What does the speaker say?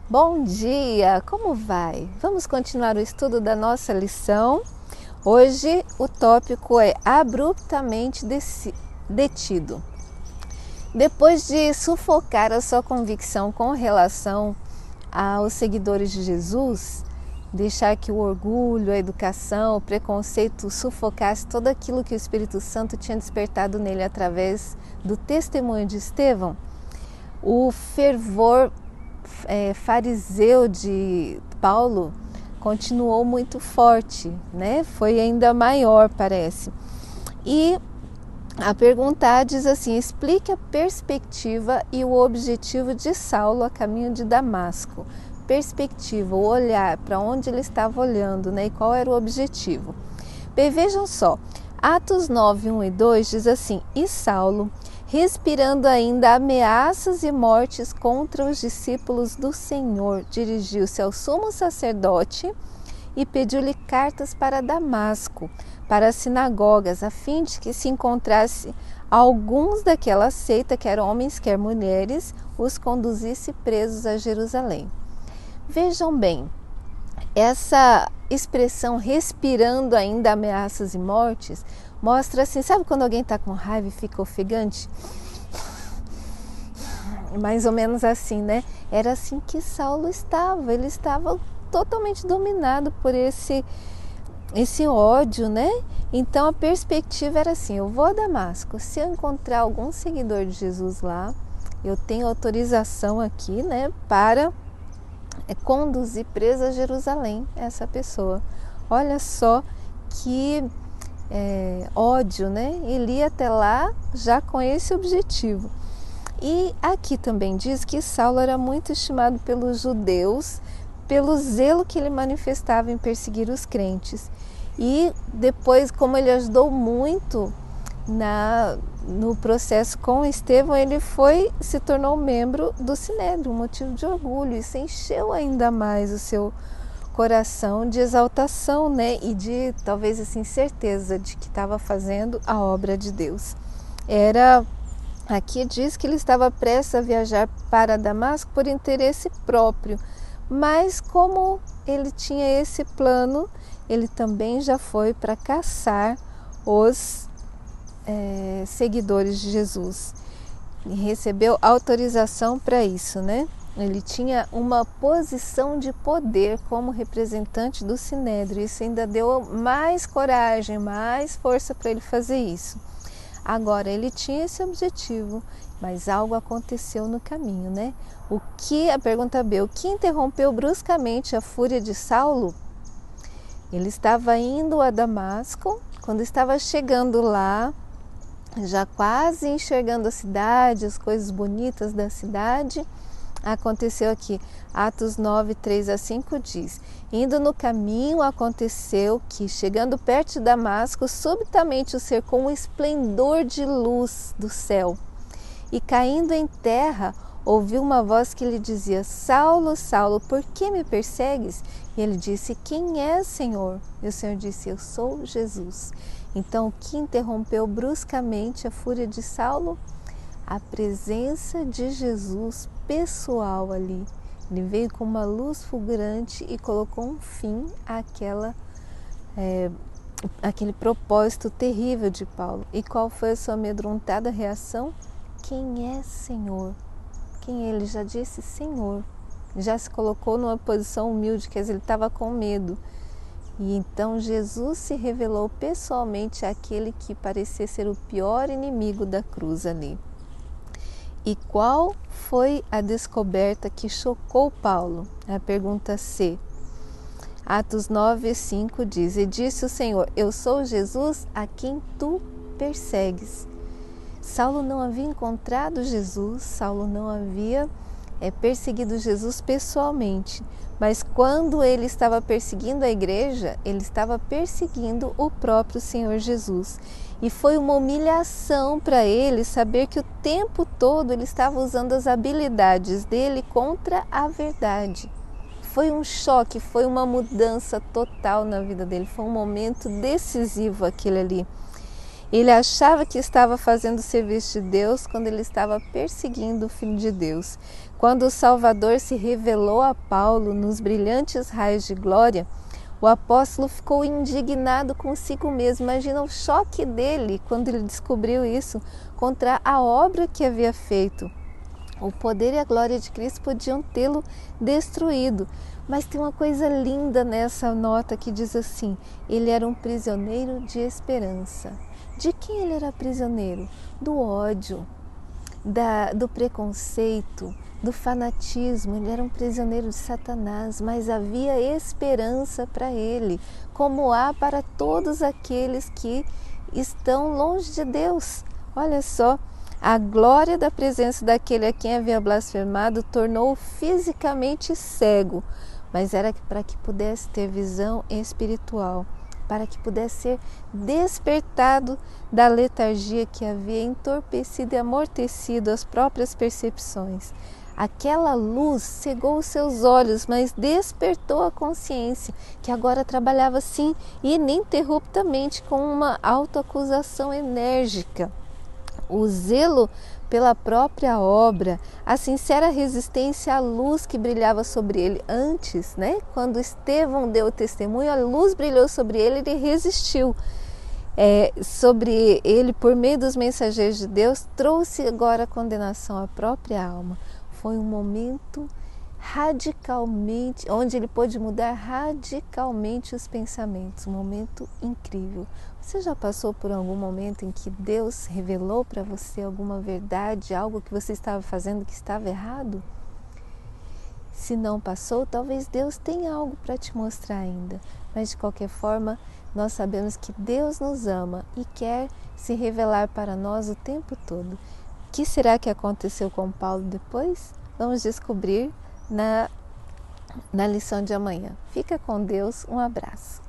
Bom dia, como vai? Vamos continuar o estudo da nossa lição. Hoje o tópico é abruptamente detido. Depois de sufocar a sua convicção com relação aos seguidores de Jesus, deixar que o orgulho, a educação, o preconceito sufocasse tudo aquilo que o Espírito Santo tinha despertado nele através do testemunho de Estevão, o fervor fariseu de Paulo continuou muito forte, né? Foi ainda maior, parece. E a pergunta diz assim: explique a perspectiva e o objetivo de Saulo a caminho de Damasco. Perspectiva, o olhar, para onde ele estava olhando, né? E qual era o objetivo. Bem, vejam só, Atos 9, 1 e 2 diz assim: e Saulo, respirando ainda ameaças e mortes contra os discípulos do Senhor, dirigiu-se ao sumo sacerdote e pediu-lhe cartas para Damasco, para as sinagogas, a fim de que se encontrasse alguns daquela seita, quer homens, quer mulheres, os conduzisse presos a Jerusalém. Vejam bem, essa expressão respirando ainda ameaças e mortes mostra assim, sabe quando alguém está com raiva e fica ofegante? Mais ou menos assim, né? Era assim que Saulo estava, ele estava totalmente dominado por esse ódio, né? Então a perspectiva era assim: eu vou a Damasco, se eu encontrar algum seguidor de Jesus lá, eu tenho autorização aqui, né, para conduzir presa a Jerusalém essa pessoa. Olha só que ódio, né? Ele ia até lá já com esse objetivo. E aqui também diz que Saulo era muito estimado pelos judeus, pelo zelo que ele manifestava em perseguir os crentes. E depois, como ele ajudou muito no processo com Estevão, ele se tornou membro do Sinédrio, um motivo de orgulho. Isso encheu ainda mais o seu coração de exaltação, né? E de talvez assim certeza de que estava fazendo a obra de Deus. Aqui diz que ele estava prestes a viajar para Damasco por interesse próprio, mas como ele tinha esse plano, ele também já foi para caçar os seguidores de Jesus e recebeu autorização para isso, né? Ele tinha uma posição de poder como representante do Sinédrio. Isso ainda deu mais coragem, mais força para ele fazer isso. Agora, ele tinha esse objetivo, mas algo aconteceu no caminho, né? A pergunta B, o que interrompeu bruscamente a fúria de Saulo? Ele estava indo a Damasco, quando estava chegando lá, já quase enxergando a cidade, as coisas bonitas da cidade, aconteceu aqui, Atos 9, 3 a 5 diz: indo no caminho aconteceu que, chegando perto de Damasco, subitamente o cercou um esplendor de luz do céu. E caindo em terra, ouviu uma voz que lhe dizia: Saulo, Saulo, por que me persegues? E ele disse: quem és, Senhor? E o Senhor disse: eu sou Jesus. Então, o que interrompeu bruscamente a fúria de Saulo? A presença de Jesus pessoal ali. Ele veio com uma luz fulgurante e colocou um fim àquele propósito terrível de Paulo. E qual foi a sua amedrontada reação? Quem é Senhor? Quem ele já disse Senhor. Já se colocou numa posição humilde, quer dizer, ele estava com medo. E então Jesus se revelou pessoalmente àquele que parecia ser o pior inimigo da cruz ali. E qual foi a descoberta que chocou Paulo? A pergunta C. Atos 9, 5 diz: e disse o Senhor: eu sou Jesus a quem tu persegues. Saulo não havia encontrado Jesus, Saulo não havia perseguido Jesus pessoalmente, mas quando ele estava perseguindo a igreja, ele estava perseguindo o próprio Senhor Jesus. E foi uma humilhação para ele saber que o tempo todo ele estava usando as habilidades dele contra a verdade. Foi um choque, foi uma mudança total na vida dele, foi um momento decisivo aquele ali. Ele achava que estava fazendo o serviço de Deus quando ele estava perseguindo o Filho de Deus. Quando o Salvador se revelou a Paulo nos brilhantes raios de glória, o apóstolo ficou indignado consigo mesmo. Imagina o choque dele quando ele descobriu isso contra a obra que havia feito. O poder e a glória de Cristo podiam tê-lo destruído. Mas tem uma coisa linda nessa nota que diz assim: ele era um prisioneiro de esperança. De quem ele era prisioneiro? Do ódio, do preconceito, do fanatismo. Ele era um prisioneiro de Satanás, mas havia esperança para ele, como há para todos aqueles que estão longe de Deus. Olha só, a glória da presença daquele a quem havia blasfemado tornou-o fisicamente cego, mas era para que pudesse ter visão espiritual, para que pudesse ser despertado da letargia que havia entorpecido e amortecido as próprias percepções. Aquela luz cegou os seus olhos, mas despertou a consciência, que agora trabalhava sim ininterruptamente com uma autoacusação enérgica. O zelo pela própria obra, a sincera resistência à luz que brilhava sobre ele antes, quando Estevão deu o testemunho, a luz brilhou sobre ele, ele resistiu. Sobre ele, por meio dos mensageiros de Deus, trouxe agora a condenação à própria alma. Foi um momento radicalmente, onde ele pôde mudar radicalmente os pensamentos, um momento incrível. Você já passou por algum momento em que Deus revelou para você alguma verdade, algo que você estava fazendo que estava errado? Se não passou, talvez Deus tenha algo para te mostrar ainda, mas de qualquer forma, nós sabemos que Deus nos ama e quer se revelar para nós o tempo todo. O que será que aconteceu com Paulo depois? Vamos descobrir na lição de amanhã. Fica com Deus, um abraço.